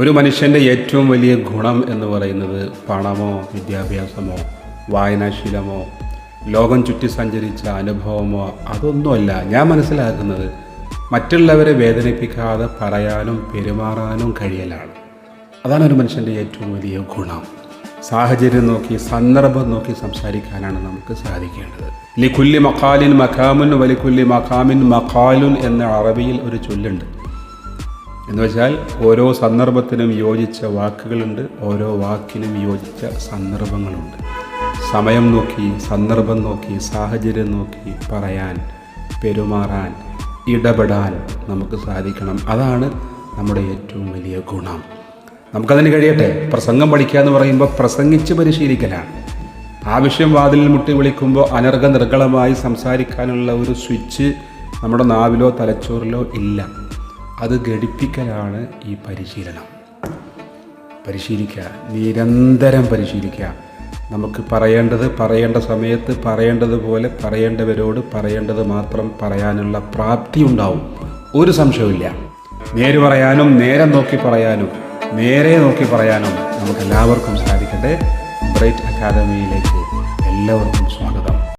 ഒരു മനുഷ്യൻ്റെ ഏറ്റവും വലിയ ഗുണം എന്ന് പറയുന്നത് പണമോ വിദ്യാഭ്യാസമോ വായനാശീലമോ ലോകം ചുറ്റി സഞ്ചരിച്ച അനുഭവമോ അതൊന്നുമല്ല. ഞാൻ മനസ്സിലാക്കുന്നത് മറ്റുള്ളവരെ വേദനിപ്പിക്കാതെ പറയാനും പെരുമാറാനും കഴിയലാണ്. അതാണ് ഒരു മനുഷ്യൻ്റെ ഏറ്റവും വലിയ ഗുണം. സാഹചര്യം നോക്കി സന്ദർഭം നോക്കി സംസാരിക്കാനാണ് നമുക്ക് സാധിക്കേണ്ടത്. ലികുല്ലി മഖാലിൻ മഖാമുൻ വലികുല്ലി മഖാമിൻ മഖാലുൻ എന്ന അറബിയിൽ ഒരു ചൊല്ലുണ്ട്. എന്ന് വെച്ചാൽ ഓരോ സന്ദർഭത്തിനും യോജിച്ച വാക്കുകളുണ്ട്, ഓരോ വാക്കിനും യോജിച്ച സന്ദർഭങ്ങളുണ്ട്. സമയം നോക്കി സന്ദർഭം നോക്കി സാഹചര്യം നോക്കി പറയാൻ പെരുമാറാൻ ഇടപെടാൻ നമുക്ക് സാധിക്കണം. അതാണ് നമ്മുടെ ഏറ്റവും വലിയ ഗുണം. നമുക്കതിന് കഴിയട്ടെ. പ്രസംഗം പഠിക്കുക എന്ന് പറയുമ്പോൾ പ്രസംഗിച്ച് പരിശീലിക്കലാണ്. ആവശ്യം വാതിലിൽ മുട്ടി വിളിക്കുമ്പോൾ അനർഘ നിർഗളമായി സംസാരിക്കാനുള്ള ഒരു സ്വിച്ച് നമ്മുടെ നാവിലോ തലച്ചോറിലോ ഇല്ല. അത് ഘടിപ്പിക്കലാണ് ഈ പരിശീലനം. പരിശീലിക്കുക, നിരന്തരം പരിശീലിക്കുക. നമുക്ക് പറയേണ്ട സമയത്ത് പറയേണ്ടതുപോലെ പറയേണ്ടവരോട് പറയേണ്ടത് മാത്രം പറയാനുള്ള പ്രാപ്തി ഉണ്ടാവും. ഒരു സംശയവുമില്ല. നേര് പറയാനും നേരെ നോക്കി പറയാനും നേരെ നോക്കി പറയാനും നമുക്കെല്ലാവർക്കും സാധിക്കട്ടെ. ബ്രൈറ്റ് അക്കാദമിയിലേക്ക് എല്ലാവർക്കും